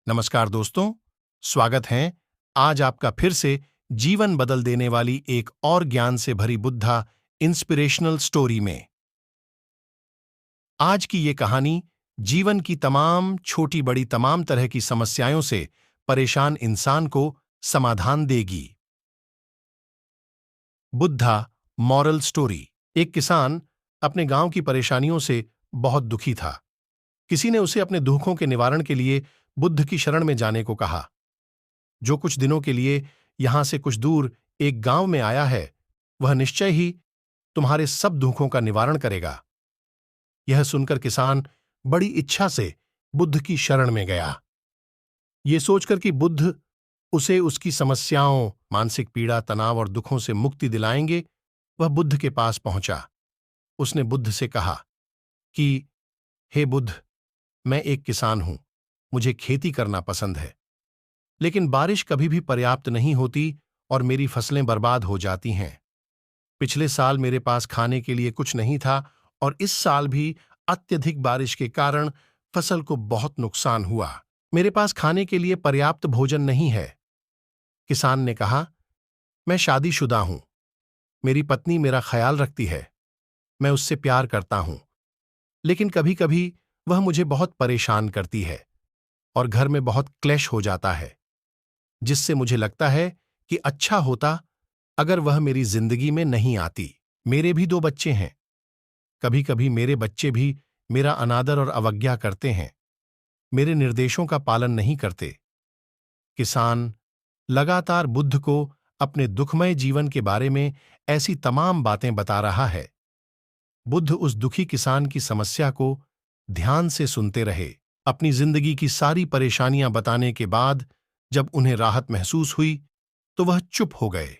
नमस्कार दोस्तों, स्वागत है आज आपका फिर से जीवन बदल देने वाली एक और ज्ञान से भरी बुद्धा इंस्पिरेशनल स्टोरी में। आज की ये कहानी जीवन की तमाम छोटी बड़ी तमाम तरह की समस्याओं से परेशान इंसान को समाधान देगी। Buddha moral story. एक किसान अपने गांव की परेशानियों से बहुत दुखी था। किसी ने उसे अपने दुखों के निवारण के लिए बुद्ध की शरण में जाने को कहा, जो कुछ दिनों के लिए यहां से कुछ दूर एक गांव में आया है, वह निश्चय ही तुम्हारे सब दुखों का निवारण करेगा। यह सुनकर किसान बड़ी इच्छा से बुद्ध की शरण में गया। ये सोचकर कि बुद्ध उसे उसकी समस्याओं, मानसिक पीड़ा, तनाव और दुखों से मुक्ति दिलाएंगे, वह बुद्ध के पास पहुंचा। उसने बुद्ध से कहा कि हे बुद्ध, मैं एक किसान हूं, मुझे खेती करना पसंद है, लेकिन बारिश कभी भी पर्याप्त नहीं होती और मेरी फसलें बर्बाद हो जाती हैं। पिछले साल मेरे पास खाने के लिए कुछ नहीं था और इस साल भी अत्यधिक बारिश के कारण फसल को बहुत नुकसान हुआ। मेरे पास खाने के लिए पर्याप्त भोजन नहीं है। किसान ने कहा, मैं शादीशुदा हूं, मेरी पत्नी मेरा ख्याल रखती है, मैं उससे प्यार करता हूं, लेकिन कभी कभी वह मुझे बहुत परेशान करती है और घर में बहुत क्लेश हो जाता है, जिससे मुझे लगता है कि अच्छा होता अगर वह मेरी जिंदगी में नहीं आती। मेरे भी 2 बच्चे हैं। कभी कभी मेरे बच्चे भी मेरा अनादर और अवज्ञा करते हैं, मेरे निर्देशों का पालन नहीं करते। किसान लगातार बुद्ध को अपने दुखमय जीवन के बारे में ऐसी तमाम बातें बता रहा है। बुद्ध उस दुखी किसान की समस्या को ध्यान से सुनते रहे। अपनी जिंदगी की सारी परेशानियां बताने के बाद जब उन्हें राहत महसूस हुई तो वह चुप हो गए।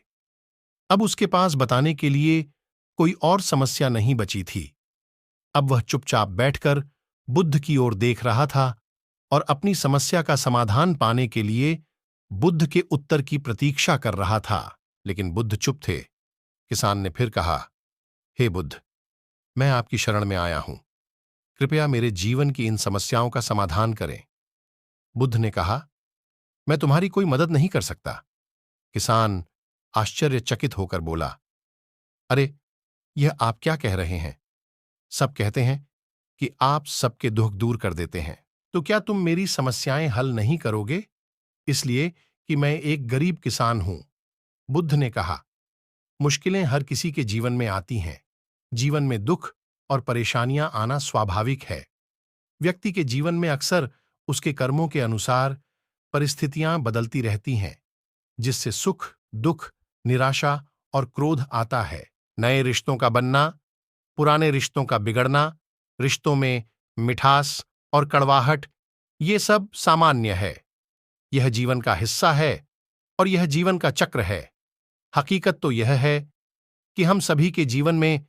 अब उसके पास बताने के लिए कोई और समस्या नहीं बची थी। अब वह चुपचाप बैठकर बुद्ध की ओर देख रहा था और अपनी समस्या का समाधान पाने के लिए बुद्ध के उत्तर की प्रतीक्षा कर रहा था। लेकिन बुद्ध चुप थे। किसान ने फिर कहा, हे बुद्ध, मैं आपकी शरण में आया हूं, कृपया मेरे जीवन की इन समस्याओं का समाधान करें। बुद्ध ने कहा, मैं तुम्हारी कोई मदद नहीं कर सकता। किसान आश्चर्यचकित होकर बोला, अरे, यह आप क्या कह रहे हैं? सब कहते हैं कि आप सबके दुख दूर कर देते हैं, तो क्या तुम मेरी समस्याएं हल नहीं करोगे? इसलिए कि मैं एक गरीब किसान हूं। बुद्ध ने कहा, मुश्किलें हर किसी के जीवन में आती हैं। जीवन में दुख और परेशानियां आना स्वाभाविक है। व्यक्ति के जीवन में अक्सर उसके कर्मों के अनुसार परिस्थितियां बदलती रहती हैं, जिससे सुख, दुख, निराशा और क्रोध आता है। नए रिश्तों का बनना, पुराने रिश्तों का बिगड़ना, रिश्तों में मिठास और कड़वाहट, ये सब सामान्य है। यह जीवन का हिस्सा है और यह जीवन का चक्र है। हकीकत तो यह है कि हम सभी के जीवन में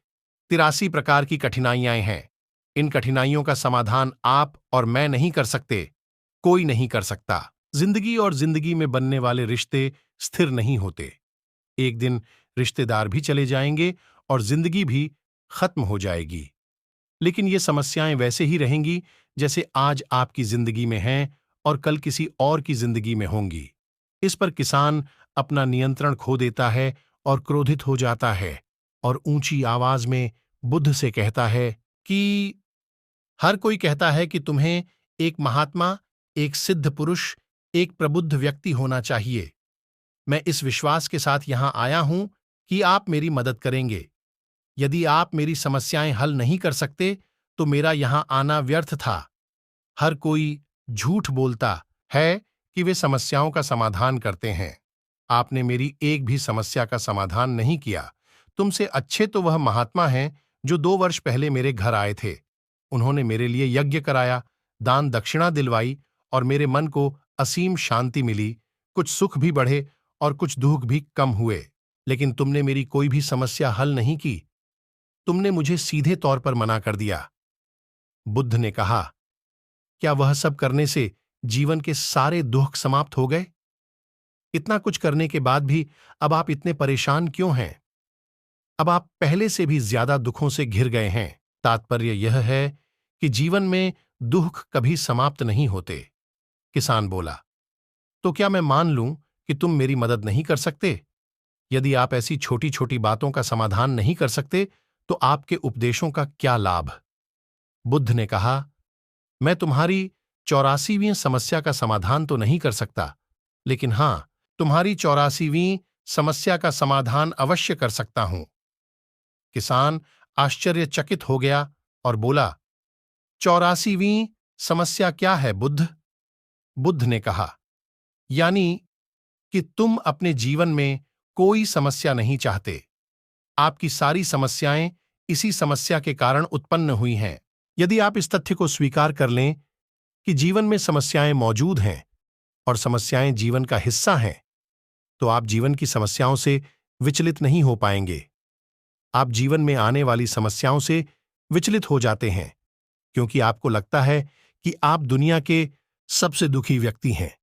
83 प्रकार की कठिनाइयां हैं। इन कठिनाइयों का समाधान आप और मैं नहीं कर सकते, कोई नहीं कर सकता। जिंदगी और जिंदगी में बनने वाले रिश्ते स्थिर नहीं होते। एक दिन रिश्तेदार भी चले जाएंगे और जिंदगी भी खत्म हो जाएगी। लेकिन ये समस्याएं वैसे ही रहेंगी जैसे आज आपकी जिंदगी में हैं और कल किसी और की जिंदगी में होंगी। इस पर किसान अपना नियंत्रण खो देता है और क्रोधित हो जाता है और ऊंची आवाज में बुद्ध से कहता है कि हर कोई कहता है कि तुम्हें एक महात्मा, एक सिद्ध पुरुष, एक प्रबुद्ध व्यक्ति होना चाहिए। मैं इस विश्वास के साथ यहां आया हूं कि आप मेरी मदद करेंगे। यदि आप मेरी समस्याएं हल नहीं कर सकते तो मेरा यहां आना व्यर्थ था। हर कोई झूठ बोलता है कि वे समस्याओं का समाधान करते हैं। आपने मेरी एक भी समस्या का समाधान नहीं किया। तुमसे अच्छे तो वह महात्मा हैं जो 2 वर्ष पहले मेरे घर आए थे। उन्होंने मेरे लिए यज्ञ कराया, दान दक्षिणा दिलवाई और मेरे मन को असीम शांति मिली। कुछ सुख भी बढ़े और कुछ दुख भी कम हुए। लेकिन तुमने मेरी कोई भी समस्या हल नहीं की। तुमने मुझे सीधे तौर पर मना कर दिया। बुद्ध ने कहा, क्या वह सब करने से जीवन के सारे दुख समाप्त हो गए? इतना कुछ करने के बाद भी अब आप इतने परेशान क्यों हैं? अब आप पहले से भी ज्यादा दुखों से घिर गए हैं। तात्पर्य यह है कि जीवन में दुख कभी समाप्त नहीं होते। किसान बोला। तो क्या मैं मान लूं कि तुम मेरी मदद नहीं कर सकते? यदि आप ऐसी छोटी छोटी बातों का समाधान नहीं कर सकते तो आपके उपदेशों का क्या लाभ? बुद्ध ने कहा, मैं तुम्हारी 84वीं समस्या का समाधान तो नहीं कर सकता, लेकिन हां, तुम्हारी 84वीं समस्या का समाधान अवश्य कर सकता हूं। किसान आश्चर्यचकित हो गया और बोला, 84वीं समस्या क्या है बुद्ध? बुद्ध ने कहा, यानी कि तुम अपने जीवन में कोई समस्या नहीं चाहते। आपकी सारी समस्याएं इसी समस्या के कारण उत्पन्न हुई हैं। यदि आप इस तथ्य को स्वीकार कर लें कि जीवन में समस्याएं मौजूद हैं और समस्याएं जीवन का हिस्सा हैं, तो आप जीवन की समस्याओं से विचलित नहीं हो पाएंगे। आप जीवन में आने वाली समस्याओं से विचलित हो जाते हैं क्योंकि आपको लगता है कि आप दुनिया के सबसे दुखी व्यक्ति हैं,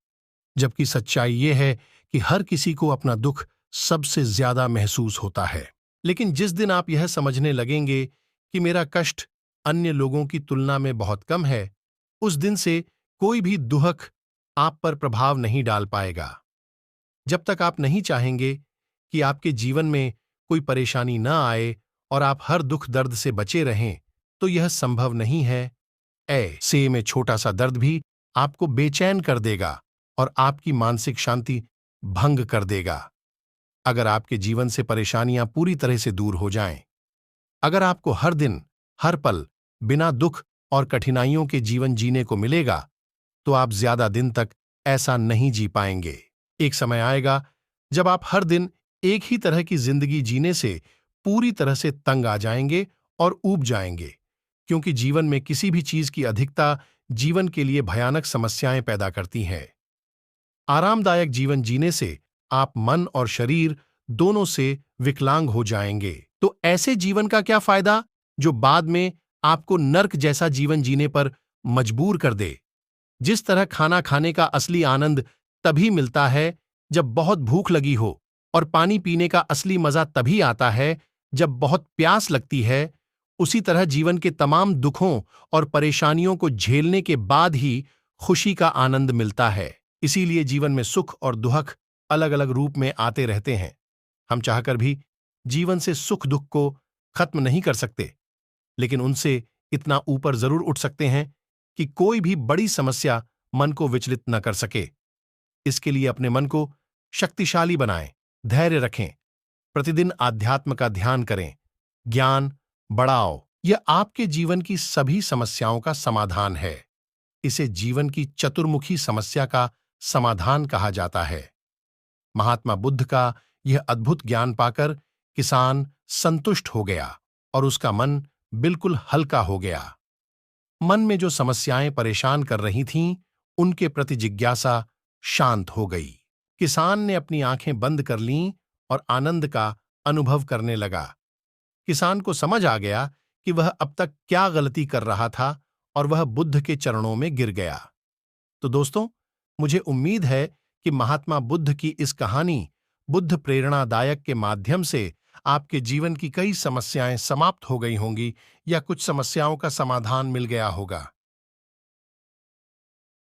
जबकि सच्चाई यह है कि हर किसी को अपना दुख सबसे ज्यादा महसूस होता है। लेकिन जिस दिन आप यह समझने लगेंगे कि मेरा कष्ट अन्य लोगों की तुलना में बहुत कम है, उस दिन से कोई भी दुख आप पर प्रभाव नहीं डाल पाएगा। जब तक आप नहीं चाहेंगे कि आपके जीवन में कोई परेशानी न आए और आप हर दुख दर्द से बचे रहें, तो यह संभव नहीं है। ऐसे में छोटा सा दर्द भी आपको बेचैन कर देगा और आपकी मानसिक शांति भंग कर देगा। अगर आपके जीवन से परेशानियां पूरी तरह से दूर हो जाएं, अगर आपको हर दिन, हर पल बिना दुख और कठिनाइयों के जीवन जीने को मिलेगा, तो आप ज्यादा दिन तक ऐसा नहीं जी पाएंगे। एक समय आएगा जब आप हर दिन एक ही तरह की जिंदगी जीने से पूरी तरह से तंग आ जाएंगे और ऊब जाएंगे, क्योंकि जीवन में किसी भी चीज की अधिकता जीवन के लिए भयानक समस्याएं पैदा करती है। आरामदायक जीवन जीने से आप मन और शरीर दोनों से विकलांग हो जाएंगे। तो ऐसे जीवन का क्या फायदा जो बाद में आपको नर्क जैसा जीवन जीने पर मजबूर कर दे? जिस तरह खाना खाने का असली आनंद तभी मिलता है जब बहुत भूख लगी हो, और पानी पीने का असली मजा तभी आता है जब बहुत प्यास लगती है, उसी तरह जीवन के तमाम दुखों और परेशानियों को झेलने के बाद ही खुशी का आनंद मिलता है। इसीलिए जीवन में सुख और दुख अलग अलग रूप में आते रहते हैं। हम चाहकर भी जीवन से सुख दुख को खत्म नहीं कर सकते, लेकिन उनसे इतना ऊपर जरूर उठ सकते हैं कि कोई भी बड़ी समस्या मन को विचलित न कर सके। इसके लिए अपने मन को शक्तिशाली बनाएं, धैर्य रखें, प्रतिदिन आध्यात्म का ध्यान करें, ज्ञान बढ़ाओ। यह आपके जीवन की सभी समस्याओं का समाधान है। इसे जीवन की चतुर्मुखी समस्या का समाधान कहा जाता है। महात्मा बुद्ध का यह अद्भुत ज्ञान पाकर किसान संतुष्ट हो गया और उसका मन बिल्कुल हल्का हो गया। मन में जो समस्याएं परेशान कर रही थीं, उनके प्रति जिज्ञासा शांत हो गई। किसान ने अपनी आंखें बंद कर लीं और आनंद का अनुभव करने लगा। किसान को समझ आ गया कि वह अब तक क्या गलती कर रहा था और वह बुद्ध के चरणों में गिर गया। तो दोस्तों, मुझे उम्मीद है कि महात्मा बुद्ध की इस कहानी बुद्ध प्रेरणादायक के माध्यम से आपके जीवन की कई समस्याएं समाप्त हो गई होंगी या कुछ समस्याओं का समाधान मिल गया होगा।